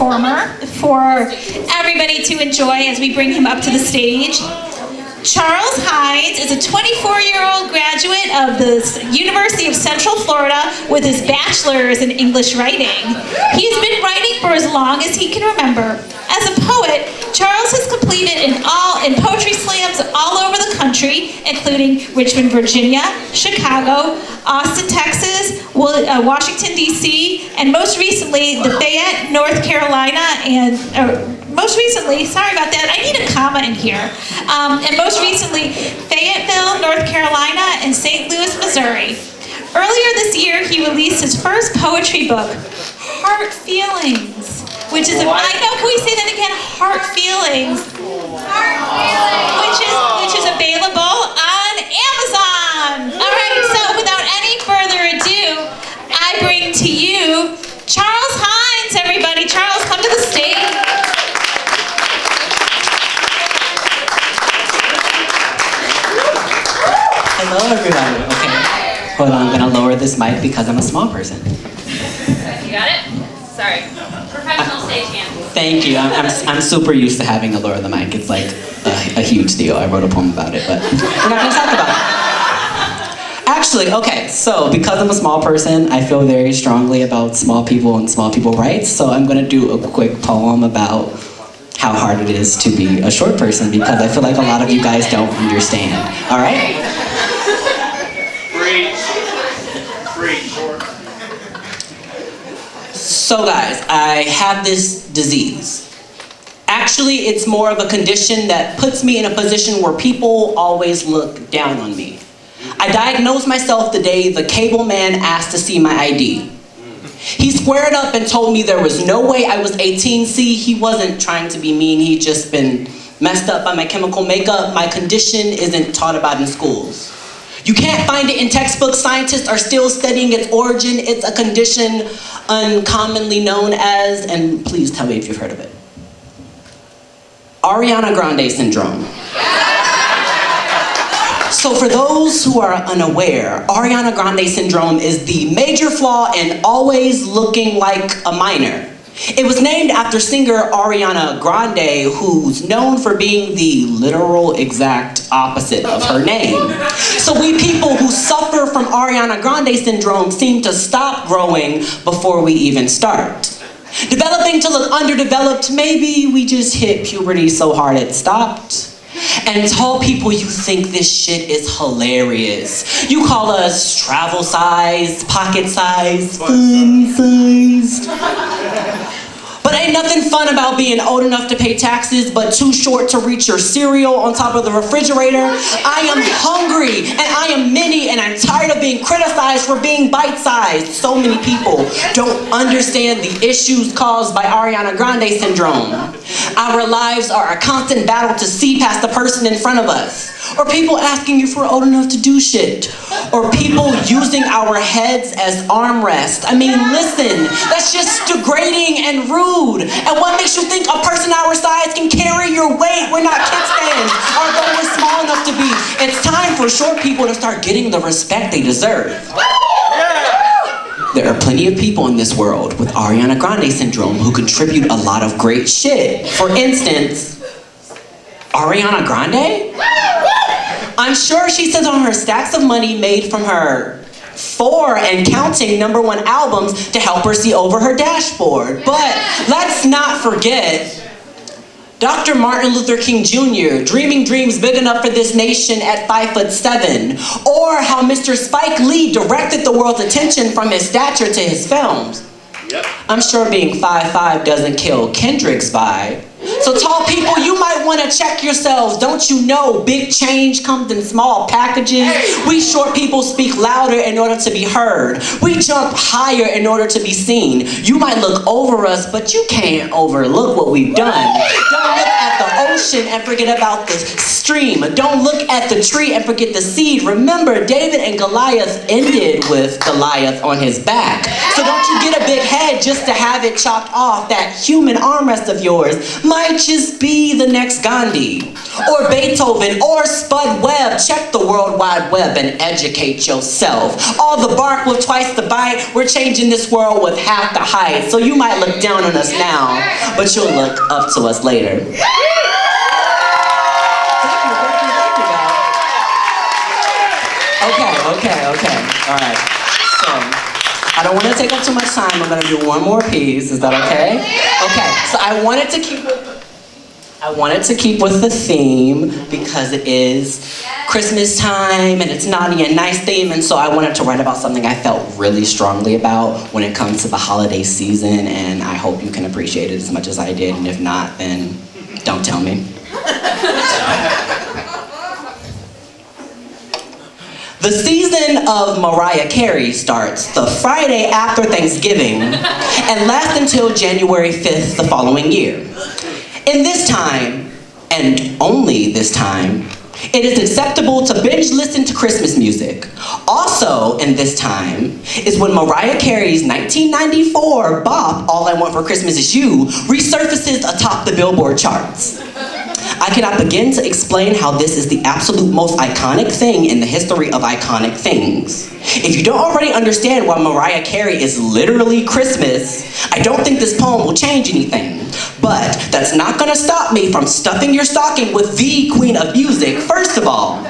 performer for everybody to enjoy as we bring him up to the stage. Charles Hydes is a 24-year-old graduate of the University of Central Florida with his bachelor's in English writing. He's been writing for as long as he can remember. As a poet, Charles has completed in poetry slams all over the country, including Richmond, Virginia, Chicago, Austin, Texas, Washington, D.C., and most recently, the Fayette, North Carolina, and most recently, sorry about that, I need a comma in here. And most recently, Fayetteville, North Carolina, and St. Louis, Missouri. Earlier this year, he released his first poetry book, Heart Feelings, which is, can we say that again? Heart Feelings. Heart Feelings. Which is available on Amazon. All right, so without any further ado, I bring to you Charles Hydes, everybody. Charles, come to the stage. Hello, everybody. Okay, hold on. I'm gonna lower this mic because I'm a small person. You got it? Sorry. Professional stagehand. Thank you. I'm super used to having to lower the mic. It's like a huge deal. I wrote a poem about it, but we're not gonna talk about it. Actually, okay. So because I'm a small person, I feel very strongly about small people and small people rights. So I'm gonna do a quick poem about how hard it is to be a short person because I feel like a lot of you guys don't understand. All right? So guys, I have this disease. Actually, it's more of a condition that puts me in a position where people always look down on me. I diagnosed myself the day the cable man asked to see my ID. He squared up and told me there was no way I was 18. See, he wasn't trying to be mean. He'd just been messed up by my chemical makeup. My condition isn't taught about in schools. You can't find it in textbooks. Scientists are still studying its origin. It's a condition uncommonly known as, and please tell me if you've heard of it, Ariana Grande syndrome. So for those who are unaware, Ariana Grande syndrome is the major flaw in always looking like a minor. It was named after singer Ariana Grande, who's known for being the literal exact opposite of her name. So we people who suffer from Ariana Grande syndrome seem to stop growing before we even start. Developing to look underdeveloped, maybe we just hit puberty so hard it stopped. And tall people, you think this shit is hilarious. You call us travel-sized, pocket-sized, fun-sized. But ain't nothing fun about being old enough to pay taxes but too short to reach your cereal on top of the refrigerator. I am hungry and I am mini and I'm tired of being criticized for being bite-sized. So many people don't understand the issues caused by Ariana Grande syndrome. Our lives are a constant battle to see past the person in front of us. Or people asking if we're old enough to do shit. Or people using our heads as armrests. I mean, listen, that's just degrading and rude. And what makes you think a person our size can carry your weight? We're not kickstands, although we're small enough to be. It's time for short people to start getting the respect they deserve. There are plenty of people in this world with Ariana Grande syndrome who contribute a lot of great shit. For instance, Ariana Grande? I'm sure she sits on her stacks of money made from her 4 and counting #1 albums to help her see over her dashboard. But let's not forget Dr. Martin Luther King Jr. dreaming dreams big enough for this nation at 5'7", or how Mr. Spike Lee directed the world's attention from his stature to his films. Yep. I'm sure being 5'5" doesn't kill Kendrick's vibe. So tall people, you might want to check yourselves. Don't you know big change comes in small packages? We short people speak louder in order to be heard. We jump higher in order to be seen. You might look over us, but you can't overlook what we've done. Don't look at at the ocean and forget about the stream. Don't look at the tree and forget the seed. Remember, David and Goliath ended with Goliath on his back. So don't you get a big head just to have it chopped off. That human armrest of yours might just be the next Gandhi, or Beethoven, or Spud Webb. Check the World Wide Web and educate yourself. All the bark with twice the bite. We're changing this world with half the height. So you might look down on us now, but you'll look up to us later. Thank you, Okay. All right. So, I don't want to take up too much time. I'm going to do one more piece. Is that okay? Okay. So I wanted to keep with the theme because it is Christmas time and it's naughty and nice theme, and so I wanted to write about something I felt really strongly about when it comes to the holiday season, and I hope you can appreciate it as much as I did, and if not, then don't tell me. The season of Mariah Carey starts the Friday after Thanksgiving and lasts until January 5th the following year. In this time, and only this time, it is acceptable to binge listen to Christmas music. Also in this time is when Mariah Carey's 1994 bop, All I Want for Christmas Is You, resurfaces atop the Billboard charts. I cannot begin to explain how this is the absolute most iconic thing in the history of iconic things. If you don't already understand why Mariah Carey is literally Christmas, I don't think this poem will change anything. But that's not gonna stop me from stuffing your stocking with the queen of music. First of all,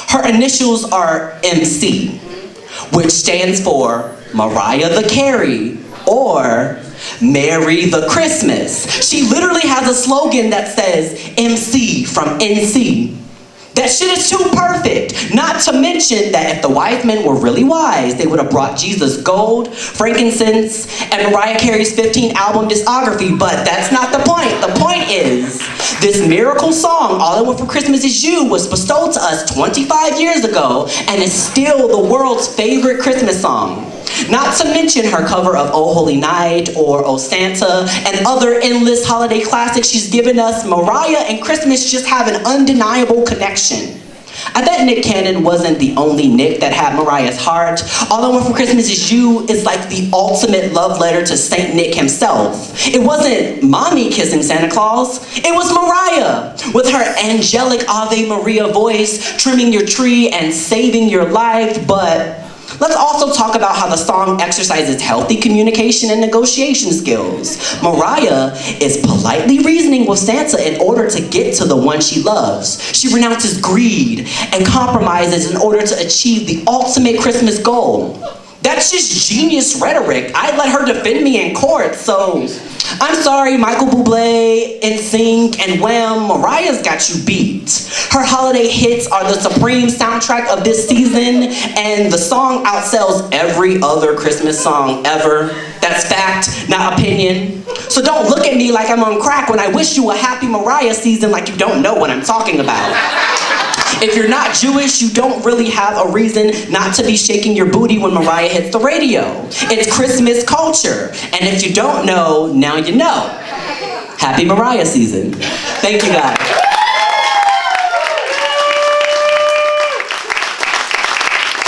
her initials are MC, which stands for Mariah the Carey, or Merry the Christmas. She literally has a slogan that says MC from NC. That shit is too perfect. Not to mention that if the wise men were really wise, they would have brought Jesus gold, frankincense, and Mariah Carey's 15-album discography, but that's not the point. The point is, this miracle song, All I Want for Christmas Is You, was bestowed to us 25 years ago and is still the world's favorite Christmas song. Not to mention her cover of Oh Holy Night or Oh Santa and other endless holiday classics she's given us. Mariah and Christmas just have an undeniable connection. I bet Nick Cannon wasn't the only Nick that had Mariah's heart. All I Want for Christmas Is You is like the ultimate love letter to Saint Nick himself. It wasn't mommy kissing Santa Claus, it was Mariah with her angelic Ave Maria voice, trimming your tree and saving your life. But let's also talk about how the song exercises healthy communication and negotiation skills. Mariah is politely reasoning with Santa in order to get to the one she loves. She renounces greed and compromises in order to achieve the ultimate Christmas goal. That's just genius rhetoric. I'd let her defend me in court, so I'm sorry, Michael Bublé, NSYNC, and Wham, Mariah's got you beat. Her holiday hits are the supreme soundtrack of this season, and the song outsells every other Christmas song ever. That's fact, not opinion. So don't look at me like I'm on crack when I wish you a happy Mariah season like you don't know what I'm talking about. If you're not Jewish, you don't really have a reason not to be shaking your booty when Mariah hits the radio. It's Christmas culture. And if you don't know, now you know. Happy Mariah season. Thank you guys.